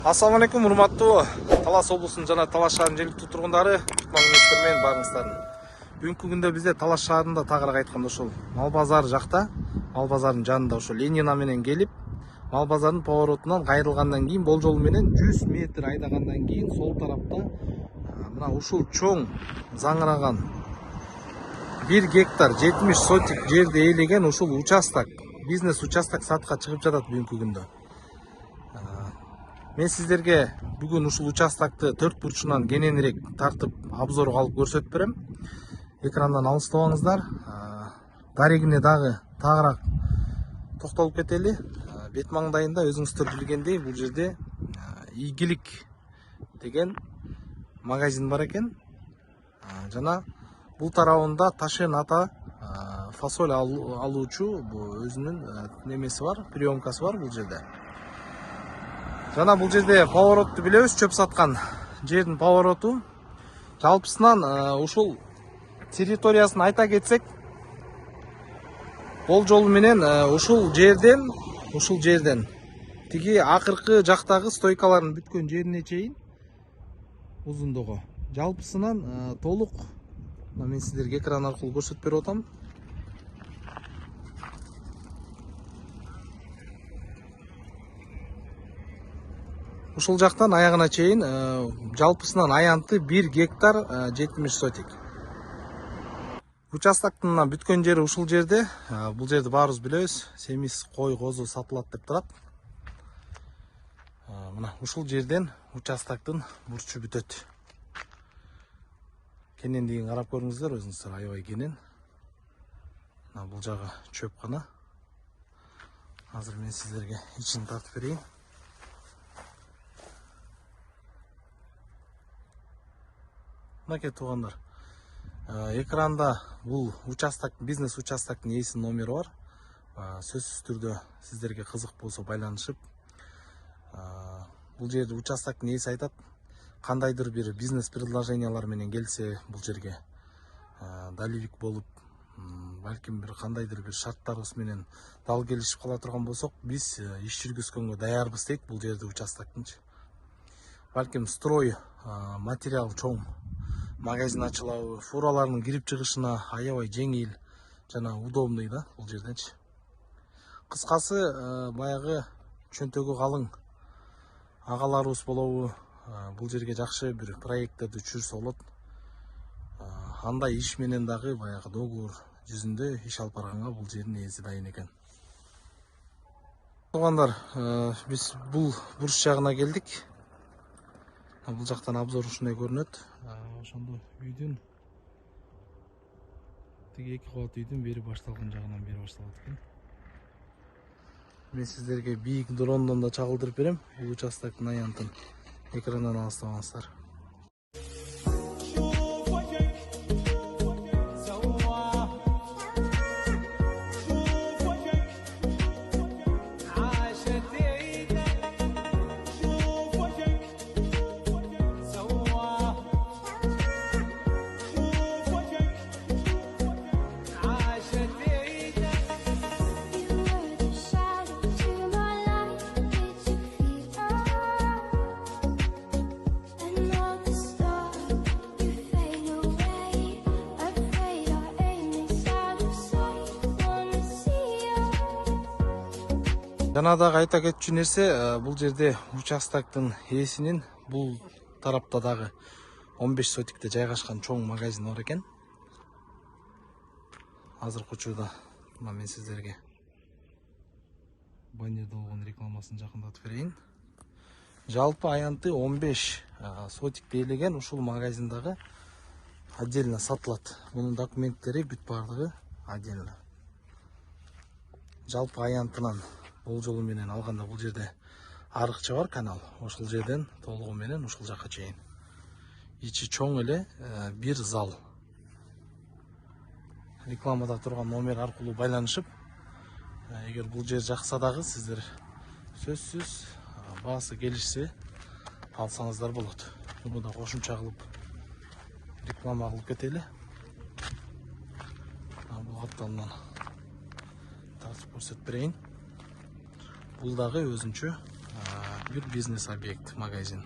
Assalamu алейкум, урматтуу Талас облусунун жана Талас шаарынын жергиликтүү тургундары, мен барыңыздардын. Бүгүнкү күндө бизде Талас шаарында тагыраак айтканда ошол мал базары жакта, мал базарынын жанында ошол Ленина менен келип, мал базарынын поворотунан кайрылгандан кийин болжол менен 100 метр айдагандан кийин сол тарапта мына ушул чоң заңыраган 1 гектар 70 сотик жерди ээлеген ушул участок, бизнес участок сатка чыгып жатат бүгүнкү күндө. Мен сиздерге бүгүн ушул участокты 4 бурчунан кененирээк тартып обзорго алып көрсөтүп берем. Экрандан алыстабаңыздар. Дарегине дагы тагыраак токтолуп кетели. Бет маңдайында өзүңүздөр билгендей бул жерде ийгилик деген магазин бар экен. Жана бул тарабында Ташен ата фасоль алуучу өзүнүн немеси бар, приемкасы бар бул жерде. Жана бул жерде поворотты билебиз, чөп саткан жердин повороту. Жалпысынан ушул территориясын айта кетсек, болжол менен ушул жерден тиги акыркы жактагы стойкалардын бүткөн жерине чейин узундугу. Жалпысынан толук мен сиздерге экран аркылуу көрсөтүп берип атам. Ушул жактан аягына чейин жалпысынан аянты 1 гектар 70 сотик. Участоктун бүткөн жери ушул жерде. Бул жерди баарыбыз билебиз. Семиз кой, козу сатылат деп турат. Мына ушул жерден участоктун бурчу бүтөт. Кенендигин карап көрүңүздөр, өзүңүздөр аябай кенен. Мына бул жагы чөп гана. Азыр мен сиздерге ичин тартып берейин. Мынакей туугандар, экранда бул участок, бизнес участоктун ээсинин номери бар. Сөзсүз түрдө сиздерге кызык болсо байланышып, бул жерде участоктун ээси айтат, кандайдыр бир бизнес предложениялар менен келсе бул жерге далибик болуп, балким бир кандайдыр бир шарттарыбыз менен дал келишип кала турган болсок, биз иш жүргүзгөнгө даярбыз дейт бул жерде участоктунчу. Балким строй материал чоң магазин ачылабы, фуралардын кирип чыгышына аябай жеңил жана удобный да бул жерденчи. Кыскасы, баягы чөнтөгү калың агаларыбыз болобу, бул жерге жакшы бир проекттерди түшүрсө болот. Андай иш менен дагы баягы договор жүзүндө иш алып барганга бул жердин ээси дайын экен. Туугандар, биз бул бурч жагына келдик. Бул жактан обзор ушундай көрүнөт. Ошондо үйдүн тиги 2 кабат үйдүн бери башталган жагынан бери башталат экен. Мен сиздерге бийик дрондон да чагылдырып берем. Бул участоктун аянтын экрандан алыстабаңыздар. Жана дагы айта кетчү нерсе, бул жерде участоктун ээсинин бул тарапта дагы 15 сотикте жайгашкан чоң магазин бар экен. Азыркы учурда мен сиздерге баннерде болгон рекламасын жакындатып берейин. Жалпы аянты 15 сотикте ээлеген ушул магазиндагы отдельно сатылат. Мунун документтери бүт бардыгы отдельно. Жалпы аянтынан болжолу менен алганда бул жерде арыкча бар, канал. Ошол жерден толугу менен ушул жакка чейин. Ичи чоң эле бир зал. Рекламада турган номер аркылуу байланышып, эгер бул жер жакса дагы сиздер сөзсүз баасы келишсе алсаңыздар болот. Муну да кошумча кылып реклама кылып кетели. Бул катталынан тартып көрсөтүп берейин. Бул дагы өзүнчө бир бизнес объект, магазин.